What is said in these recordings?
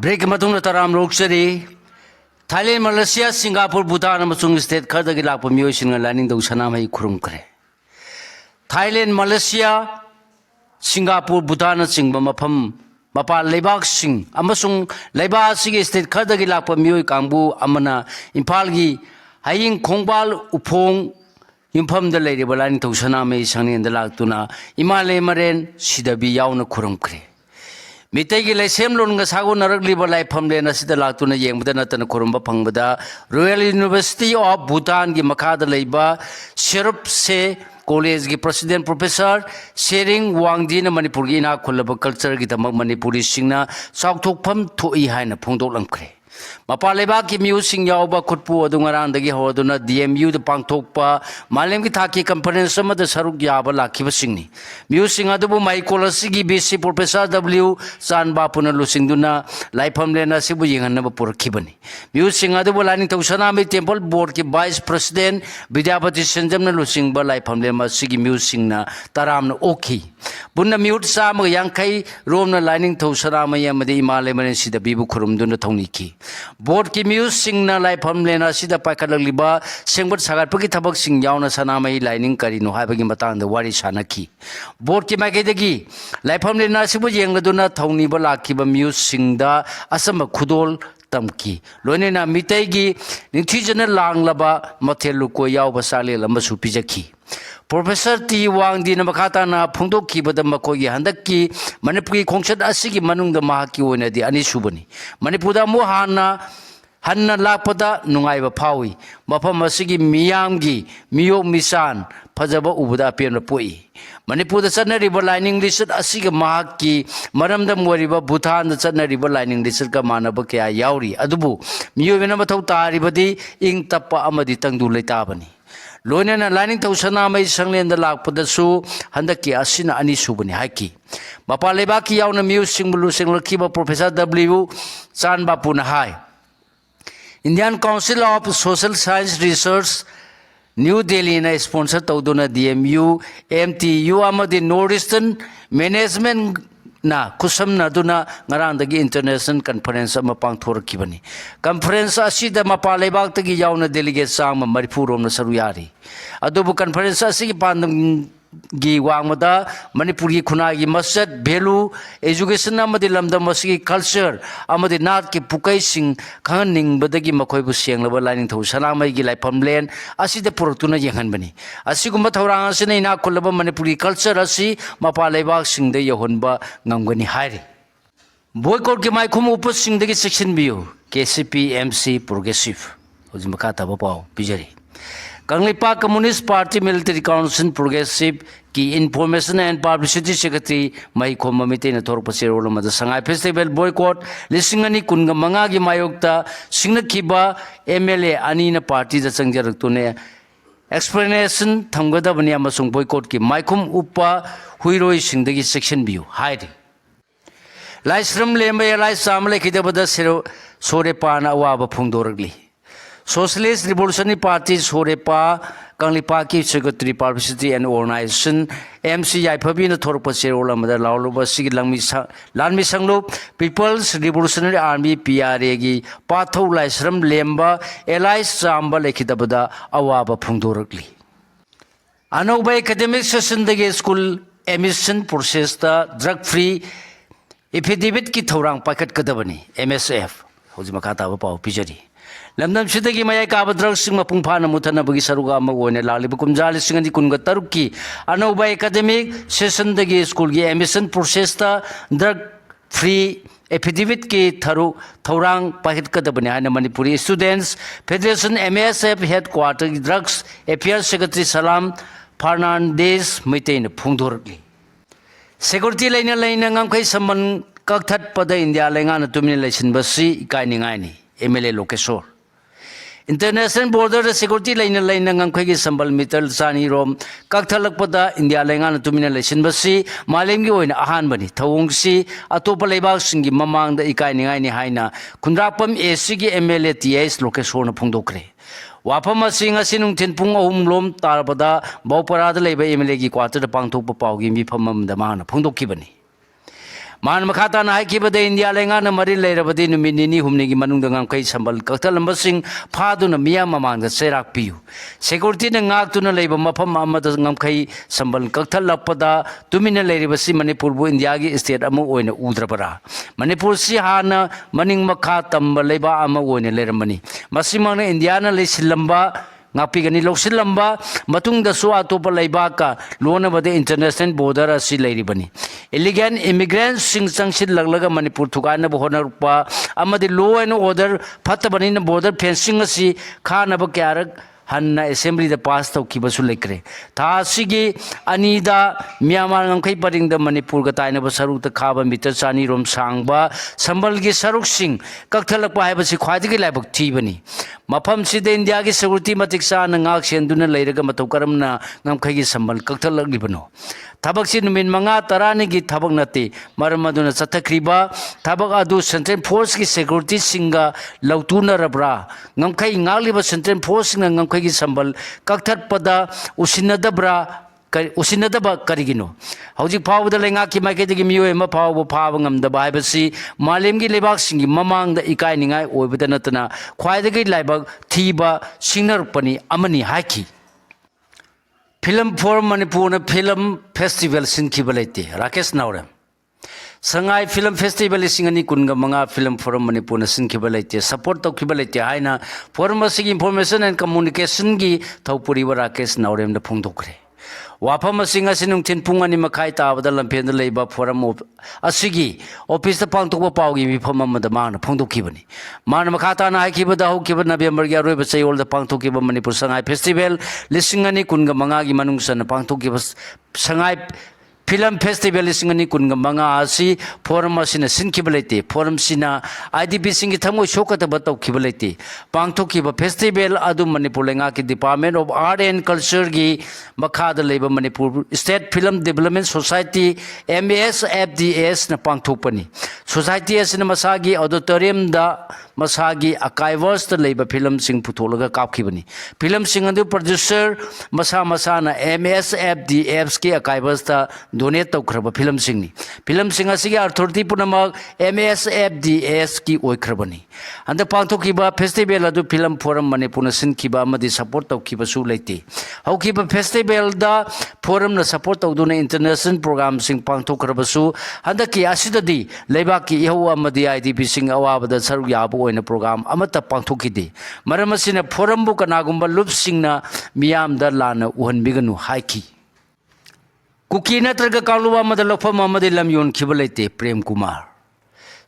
Break मतुंग ताराम लोकसरी थाईलैंड मलेशिया सिंगापुर भूटान अमसुंग स्टेट खरदगी लाप मियोइसिंग लाइनिंग दौ सनामई खुरुम करे थाईलैंड मलेशिया सिंगापुर भूटान चिंग मफम मपा लेबाक सिंग अमसुंग लेबा सिगे स्टेट खरदगी लाप मियोइ कांगबु अमना इम्फाल गी हायिंग खोंगबाल उफोंग युमफम द लेरिबा लाइनिंग दौ सनामई संगनेन द लाक्तुना इमाले मरेन सिदबी यावना खुरुम करे मितैगी लैसेम लोनगा सागो नरकलिबा लाइफम लेन असिदा लाक्तुना येंबदा नतन खुरुमबा फंगबदा रॉयल यूनिवर्सिटी ऑफ भूटान की मखादा लैबा शेरुप से कॉलेज की प्रेसिडेंट प्रोफेसर शेरिंग वांगदीन मणिपुर की इना खुलब कल्चर की दमक मणिपुरी सिंगना साउथोकफम थोई हायना फोंदोकलमख्रे मपा लेबाक की म्यूसिंग यावबा खुटपु अदुंगरांदगी होदुना डीएमयू द पांगथोकपा मालेम की थाकी कॉन्फ्रेंस अमद सरुक याबा लाखिबा सिंगनी म्यूसिंग अदुबु माइकोलॉजी की बीसी प्रोफेसर डब्ल्यू चानबापुना लुसिंगदुना लाइफम लेना सिबु यंगनबा पुरखिबनी म्यूसिंग अदुबु लाइनिंग तौसनामी टेंपल बोर्ड की वाइस प्रेसिडेंट विद्यापति संजमना लुसिंगबा लाइफम लेमा सिगी म्यूसिंगना तरामना ओखी बुन्ना म्यूट साम यांखै रोमना लाइनिंग तौसनामा यमदि इमालेमने सिदा बिबु खुरुमदुना थौनिकी बोर्ड की म्यूसिंगना लाइफम लेना सिदा पाइखललिबा सेंबट सागाटपगी थबक सिंग यावना सनामई लाइनिंग करिनो हाबगी मतांगदा वारी सानखी बोर्ड की माइकेदगी लाइफम लेना सिबु येंगदुना थौनिबा लाखिबा म्यूसिंगदा असम खुदोल तमकी लोनेना मितैगी निथिजन लांगलबा मथेलुको यावबा सालेल अमसु पिजखी प्रोफेसर टी वांगदीन मखाताना फोंदोखिबदा मखोगी हंदक्की मणिपुरी खोंसद असिगी मनुंगदा महाकी ओइनदि अनिसुबनी मणिपुरदा मु हन्ना लापदा नुंगाइबा फावी मफम असिगी मियामगी मियोक मिसान फजबा उबदा पेन पोई मणिपुरदा चनरिबा लाइनिंग लिस्ट असिगी महाकी मरमदा मोरिबा भूटान चनरिबा लाइनिंग लिस्ट का मानब क्या यावरी अदुबु मियोबेना मथौ तारिबदी इंग तप्पा अमदि तंगदु लेताबनी लोनेना लाइनिंग तौसनामई संगलेन द लापदसु हंदकी असिना अनिसुबनी हाकी मपा लेबाकी यावना म्यूसिंग लुसिंगलखिबा प्रोफेसर डब्ल्यू चानबापुना हाय Indian council of social science research new Delhi ने स्पॉन्सर तौदुना डीएमयू एमटीयू अमदि नॉर्थ ईस्टर्न मैनेजमेंट ना खुसमना दुना ngaraंदगी इंटरनेशनल कॉन्फ्रेंस अमा पांगथोरखिबनी कॉन्फ्रेंस असिदा मपा लेबाक्तगी यावना डेलीगेट चांग मरिफु रोमना सरु यारी अदुबु कॉन्फ्रेंस असिगी पांदम गी वांगमदा मणिपुरी खुनागी मसद भेलू एजुकेशन अमदि लमदम असिगी कल्चर अमदि नाट की पुकैसिंग खंगनिंगबदगी मखोइबु सेंगलबा लाइनिंग थौ सनामैगी लाइफमलेन असिदा पुरक्तुना यंगनबनी असिगुम्बा थौरांग असिना इना खुलबा मणिपुरी कल्चर असी मपा लेबाक सिंगदे यहोनबा ngамगनी हायरे बॉयकॉट की माइखुम उपसिंगदगी सेक्शन बियो केसीपी एमसी प्रोग्रेसिव होजिमका तब पाओ पिजरी Kangleipak communist party military council progressive की information and publicity secretary Maikhom ममितेन थोरप सेरोल मद संगाई फेस्टिवल बॉयकॉट लिसिंगनी कुनगा मंगा की मायोक्ता सिंगनखिबा एमएलए अनीना पार्टी द संगजरक्तुने एक्सप्लेनेशन थंगदबनी अमसुंग बॉयकॉट की माइखुम उपा हुइरोई सिंगदगी सेक्शन बियो हाइदे लाइस्रम लेमबे लाइ सामले खिदबदा सेरो सोरेपाना अवाब फोंदोरगली सोशलिस्ट रिवोल्यूशनरी पार्टी सोरेपा कंगलिपा की secretary publicity and organisation MC याइफबी न थोरप सेरोल अमदा लावलुबा सिगी लानमी संगलो पीपल्स रिवोल्यूशनरी आर्मी पीआरए की पाथौ लाइस्रम लेमबा एलाइस चांबा लेखिदबदा अवाब फोंदोरगली अनौबा एकेडमिक सेशन दगे स्कूल एडमिशन प्रोसेस ता ड्रग फ्री एफिडेविट की थौरांग पाइखटकदबनी एमएसएफ होजिमका ताबा पाव पिजरी लमदम सिदगी मयाई काब ड्रग सिंग मपुंग फाना मुथनबगी सरुगा अमा ओने लालिब कुमजा लिसिंग अनि कुनगा तरुक की अनौबा एकेडमिक सेशन दगी स्कूल की एडमिशन प्रोसेस ता ड्रग फ्री एफिडेविट की थौरांग पाइखटकदबनी हाना Manipuri students federation MSF headquarter की drugs affairs secretary Salam Fernandes मैतेन फोंदोरगली सिक्योरिटी लेना लेना ngамखै सम्मान कक्थटपदा इंडिया लेंगाना तुमिन लेसिनबसी इकाइनिंगाइनी MLA Lokeshwar international border security लेना लेना ngамखै की संबल मीटर चानी रोम कक्थलकपदा इंडिया लेंगाना तुमिन लेसिनबसी मालेमगी ओइना अहानबनी थौंगसी अतोप लेबाकसिंगी ममांगदा इकाइनिंगाइनी हाइना खुंद्रापम एसी की एमएलए टीएस लोकेश्वर न फोंदोकरे वाफम नुथिन पुंग अहुमलोम तारबदा बौपराद लेब एमएलए की क्वार्टर पांथोप पाउगी मिफम फोंदोखिबनी मान मखाता ना है कि बदे इंडिया लेंगा न मरी ले रबदे नुमिनी हुमने की मनुंग दंगम कई संबल कक्तलम बसिंग फादु न मिया ममांग द सेराक पियु सिक्योरिटी न ngak tu na leiba mafam amada ngamkhai sambal kakthal lapada tumina leiriba si manipur bu india gi state amu oina udrabara manipur si hana maning makha tamba leiba ama oina leramani masimang na india na leisilamba ngapi gani loksilamba matung da su atopa leiba ka lona bade international border asi leiribani illegal immigrants sing sangsil laglaga manipur thukana bo honar pa amadi law and order phatabani na border fencing asi khana ba kyarak Hanna assembly the pass tau ki basu lekre tha sigi anida Myanmar ngamkhai paring da Manipur ga taina ba saruk ta khaba meter chani rom sangba sambal gi saruk sing kakthalak pa hai basi khwadi gi laibak thi bani mafam si de India gi security matik sa na ngak sen duna leiraga matau karamna ngamkhai gi sambal kakthalak libano tabak si numin manga tarani gi thabak nate maram aduna chathakriba thabak adu central force gi security singa lautuna rabra ngamkhai ngali ba central force nga ngamkhai gi sambal kakthat pada usinadabra usinadaba karigino hauji phawda lenga ki maike gi miyo ema phawbo phawa ngamdaba haibasi malim gi lebak singi mamang da ikai ningai oibada natana khwaidagi laibak thiba singnar pani amani haki Film for Manipur na film festival sin kibalete Rakesh Naurem Sangai film festival singani kunga manga film for Manipur na sin kibalete support to kibalete haina forum information and communication gi thaupuri wa Rakesh Naurem na phungdokre wafam singa sinung tin pungani makai ta bada lampen leiba forum asigi office ta pangtok pau gi mi phama ma da man phongdokki bani man makhata na ki bada ho ki bana November gi aroi ba chayol da pangtok ki ba Manipur Sangai festival lisingani kunga manga gi manung san pangtok ki Sangai Film Festival singani kunga manga asi forum asina sin kibalete forum sina IDP singi thamoi shokata batau kibalete pangthok ki ba festival adu Manipur lenga ki Department of Art and Culture gi makha da leiba Manipur State Film Development Society MASFDS na pangthok pani society asina masagi auditorium da masagi archivers da leiba film sing putholaga kapki bani film sing adu producer masa na MASFDS ki archivers da donate taukraba film singni film sing asigi authority punamak MASFDS ki oikrabani anda pangthok ba festival adu film forum Manipur na sin kiba amadi support taukiba su leite haukiba festival da forum na support tauduna international program sing pangthok krabasu anda ki asidadi leiba ki iho amadi IDP sing awabada saru yabu oina program amata pangthokide maram asina forum bu kanagumba lup singna miyam da lana uhanbiganu haiki Kuki natraga kaluwa madalokpa mamadi lamyon kibalete Prem Kumar.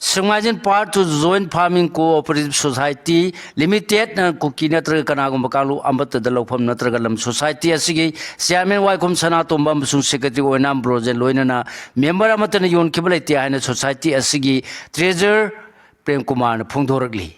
Sungajin part to Joint Farming Cooperative Society Limited na kuki natraga kanagum bakalu ambata dalokpam natraga lam society asigi Chairman Waikum Sanatomba Musung Secretary Oinam Brojen Loinana member amatana yon kibalete haina society asigi Treasurer Prem Kumar na phungdoragli.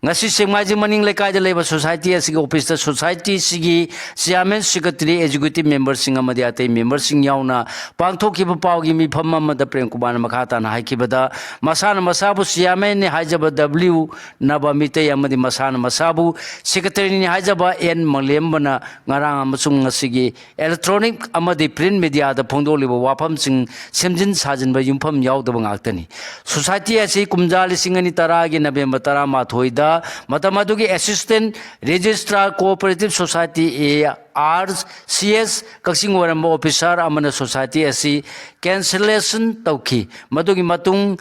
ngasi sengmaji maning lekai da leba society asigi office da society sigi chairman secretary executive member singa madi atai member sing yauna pangthoki ba pawgi mi phamma mada Prem Kumar makhata na haiki bada masana masabu chairman ni hajaba W naba mitay amadi masana masabu secretary ni hajaba N manglembana ngarang amasung ngasigi electronic amadi print media da phongdoliba wafam sing semjin sajin ba yumpham yaudaba ngaktani society asi kumjali singani taragi November 13 da Matamadugi Assistant Registrar Cooperative Society ARCS Kaksing Waramba Officer Amana Society asi cancellation tauki madugi matung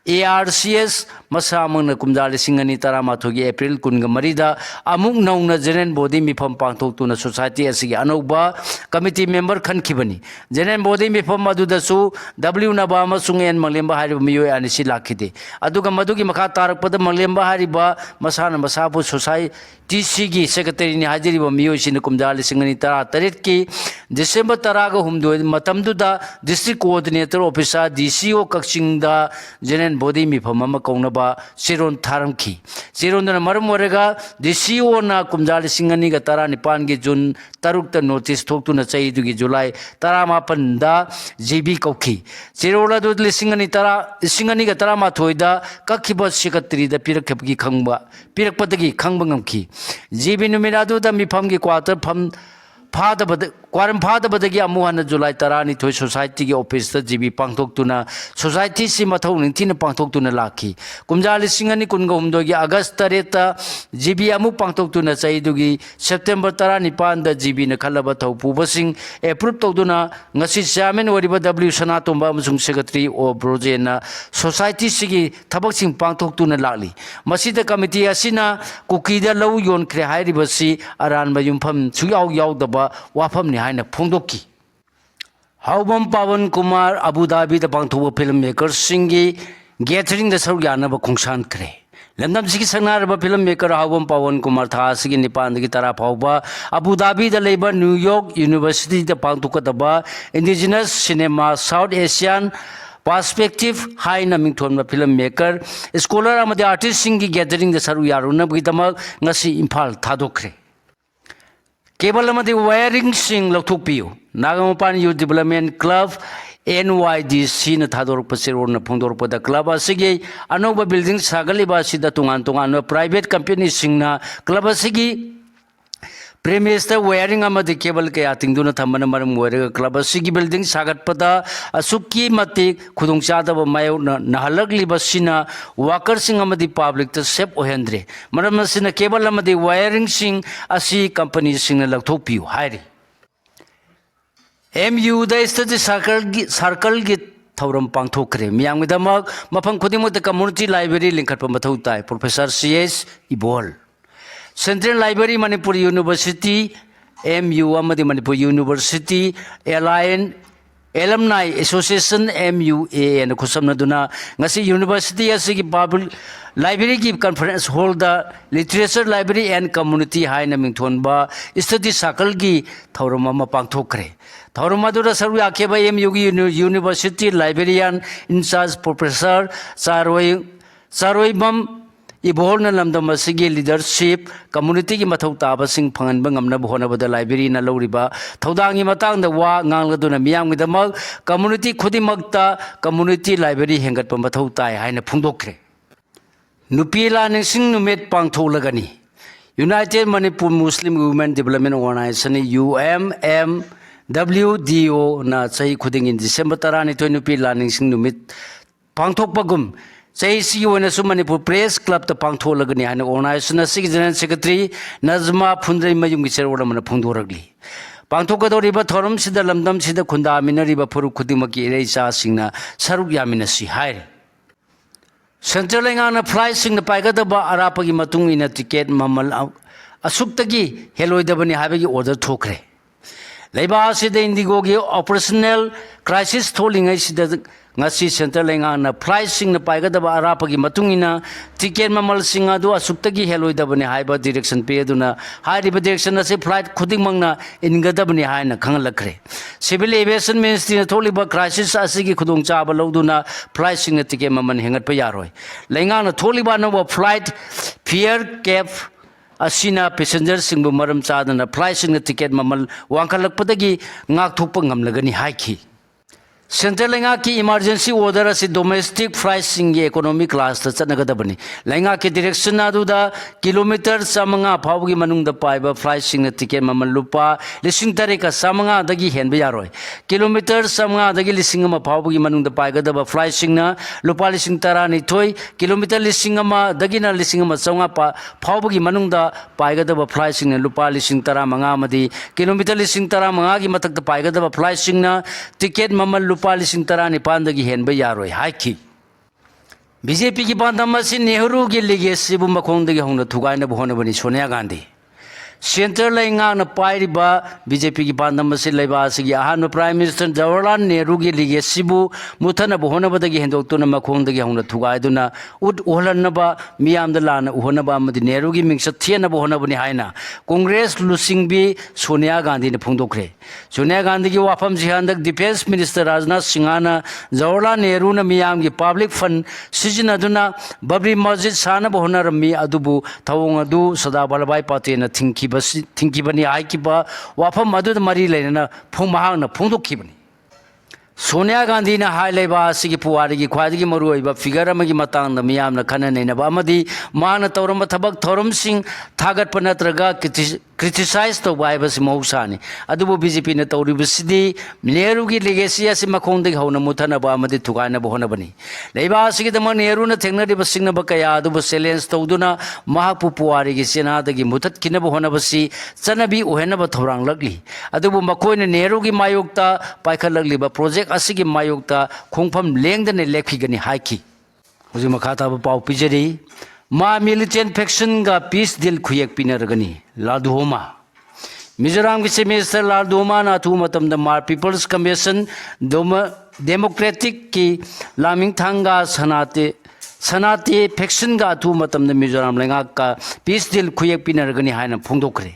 ARCS masamang na kumdali singani taramatogi April kunga marida amung naung na general body mifam pangtok tu na society asigi anogba committee member khan kibani general body mifam madu da su W na ba masung en manglemba hari miyo anisi lakhide aduga madugi makha tarak pada manglemba hari ba masana masapu society TCG secretary ni hajiri ba miyo sin kumdali singani tara tarit ki December taraga humdo matamdu da district coordinator officer DCO Kaksing da general body mifam ma kauna ba siron tharam ki siron na maram warega DCO na kumjali singani ga tara nipan gi June taruk ta notice thok tu na chai du gi July tara ma panda GB kauki sirola du singani ga tara ma thoida kakhiba secretary da pirak khapgi khangba pirak padagi khangba ngamki GB numina du da mifam gi quarter फादबदगी अमुहन जुलाई तरानी थोई society की office GB पांथोक्तुना society से मथौ निंथिन पांथोक्तुना lucky कुमजा लिसिंग अनि कुनगा हुमदोगी अगस्त तरेता GB अमु पांथोक्तुना चाइदुगी September तरानी पांद GB न खलब थौ पुबसिंग approve तौदुना ngasi chairman wariba w sanatomba amasung secretary o projena society sigi thabak sing pangthoktu na lakli masida committee asina kukida lau yon khre hairibasi aran ba yumpham chuyaw yaw daba wafam ni haina phongdokki Haubam Pawan Kumar Abu Dhabi the Pangthuba filmmaker singi gathering the Saryana Kungshan Kre. Lemdam Siki Sanar filmmaker Haubam Pawan Kumar Thasiki Nipan the Gitara Pauba, Abu Dhabi the Labor New York University the Pangtukataba, Indigenous Cinema South Asian Perspective High Namington filmmaker, scholar Amadi artist singi gathering the Saruyaruna Gitama Nasi Impal Thadokre. Cable amadi wiring sing Lotupiu, Nagamupan Youth Development Club, NYDC na Thador Pasiro na Pondor Pada Club, Asigi, Anoba Building Sagaliba Sida Tungan, private company sing na Club Asigi. Premier wiring amadi cable ke ating duna thamana maram wiring club asigi building sagat pada asuki mati khudung chada ba mayo nahalagli basina worker sing amadi public to sep ohendre maram sina cable amadi wiring sing asi company sing na lagthopiu hairi MU da study circle gi thauram pangthokre miyang midamak mafang khudimok the community library linkhat pa mathau tai Professor CS Ibol Central Library Manipur University, MU Amadi Manipur University, Alumni Association MUA and Kusamnaduna, Nasi University Asiki Babul Library Keep Conference Holder, Literature Library and Community High Namingtonba, Study Sakalgi, Taurumama Pangtokre. Taurumadura Saru Akeba MU University Librarian in charge Professor Saroibam Ibol na lamdam asigi leadership community ki mathau taba sing phangan bangam na bhona bada library na loriba thaudangi matang da wa ngangladuna miyam gidamak community khudimakta community library hengat pa mathau tai haina phungdokre nupila ningsing numet pangtholagani United Manipur Muslim Women Development Organization UMMWDO na chai khuding in December tarani 20 nupila ningsing numit pangthokpagum Say when a Manipur Press Club the Pangtholagani and organization a General Secretary Nazma Pundre Mayungiser or Pundoragli. Pangtokado Riba Torum Sida Lamdam Sida Kunda Mina Riba Puru Kudimaki Reisa Singna Saruyaminasi Hire. Centraling on a pricing the Pagadaba Arapagi Matung in a ticket Mamal Asuktagi Hello Dabani Habagi order Tokre. Leba Sida Indigogi operational crisis tolling I see that ngasi centraling on pricing na paigadaba arapagi matungina ticket mamal singa do asuptagi heloidabani haiba direction pe aduna haiba direction na se flight khuding mangna ingadabani haina khangalakre civil aviation ministry na tholiba crisis asigi khudung chaba loduna pricing na ticket maman hengat pa yaroi lenga na tholiba no flight fare cap asina passenger singbu maram chadana pricing na ticket mamal wangkhalakpadagi ngak thokpa ngamlagani haiki Central Lenga ki emergency order as domestic pricing economic class the Chanagadabani. Lenga ki direction aduda kilometer samanga pawgi manung the paiba pricing the ticket mamalupa, listing tareka samanga dagi henbeyaroy. Kilometer samanga dagi lissingama pawgi manung the paigadaba pricing na lupa listing tarani toy, kilometer lissingama dagina lissingama sanga pawgi manung the paigadaba pricing na lupa listing taramanga madi, kilometer listing taramanga matak the paigadaba pricing na ticket mamalupa. Palising tarani pandagi henba yaroi haiki BJP ki pandamasi Nehru ki legacy bu makhongdagi hongna thugai na bhona bani Sonia Gandhi Center lainga na pairiba BJP ki pandamasi laiba asigi ahan Prime Minister Jawaharlal Nehru ki legacy bu muthana bhona badagi hendoktu na makhongdagi hongna thugai duna ud ohlan ba miyam da lana uhona ba amadi Nehru ki mingsa thiena bhona bani haina Congress lusing bi Sonia Gandhi ne phungdokre Sonia Gandhi ki wafam jihandak Defense Minister Rajnath Singhana Jawaharlal Nehru na miyam ki public fund sijina duna Babri Masjid sana bhona rammi adubu thawong adu Sada Vallabhbhai Patel na thinki bani aikiba wafam adu mari lena phumahang na phungdokibani Sonia Gandhi na hai leba sigi puwari gi khwadi gi maru oiba figure amagi matang na miyam na khana nei na ba amadi mana tawram thabak thorum sing thagat panatraga criticize to by bas mohsani adubu BJP na tawribasidi Nehru gi legacy asi makhong de hauna muthana ba amadi thugana ba hona bani leiba asigi dama Nehru na thengna de basingna ba kaya adubu silence tawduna mahapu puari gi sena da gi muthat kina ba hona basi chanabi ohena ba thorang lagli adubu makoina Nehru gi mayokta paikha lagli ba project asigi mayokta khongpham lengdane lekhi gani haiki hoji makhata ba pau pijeri ma militant faction ga peace deal khuyek pinargani ladhoma Mizoram ki Chief Minister ladhoma na thu matam da mar People's Commission democratic ki laming thanga sanate faction ga thu matam da Mizoram lenga ka peace deal khuyek pinargani haina phongdokre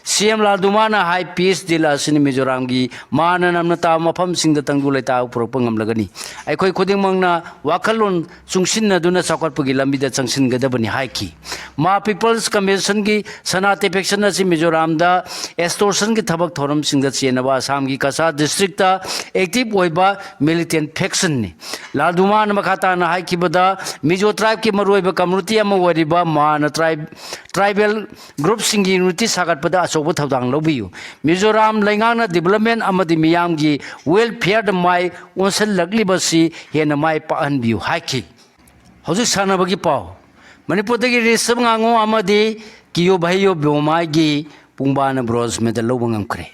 CM ladhoma na high peace deal asini Mizoram gi mana namna ta mafam singda tangdu leta upropangam lagani aikoi khuding mangna wakalon sungsin na duna sakot pagi lambi da changsin gadabani haiki ma People's Commission gi sanate faction asi Mizoram da extortion gi thabak thoram singda chenaba Assam gi Kasa district ta active oiba militant faction ni ladhoma na makhata na haiki bada Mizo tribe ki maroiba community ama wariba ma na tribal group singi unity sagat pada asobo thaudang lobiyu Mizoram laingana development amadi miyam gi welfare da mai onsal lagli basi hena mai pahan biu haiki hoji sana bagi pau Manipur dagi resab ngango amadi kiyo bhayo byomai gi pungbana bronze medal lobangam kre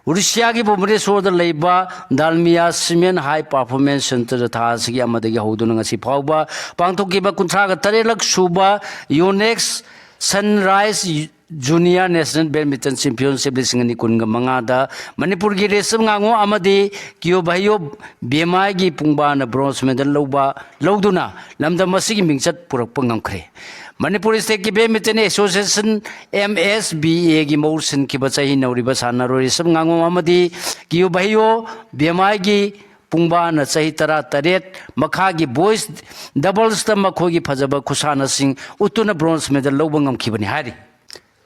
Odisha ki Bhubaneswar da leiba Dalmia Cement High Performance Center tha sigi amadi gi hoduna ngasi phauba pangthokiba kunthra ga tarelak suba Yonex Sunrise Junior National Badminton Championship lisingani kunga mangada Manipur gi resam ngango amadi kiyo bhayo bemai gi pungbana bronze medal loduna lamda masigi mingchat purakpa ngamkhre Manipur State ki Badminton Association MSBA gi motion ki bachahi nauriba sanaro resam ngango amadi kiyo bhayo bemai gi pungbana chahi tara taret makha gi boys doubles ta makhogi phajaba khusana sing utuna bronze medal lobangam khibani hari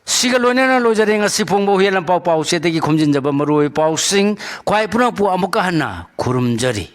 Siga loina lojare ngasi phongbo helam pau pau se tegi khomjin jaba maroi pau sing khwai puna pu amuka hana khurumjari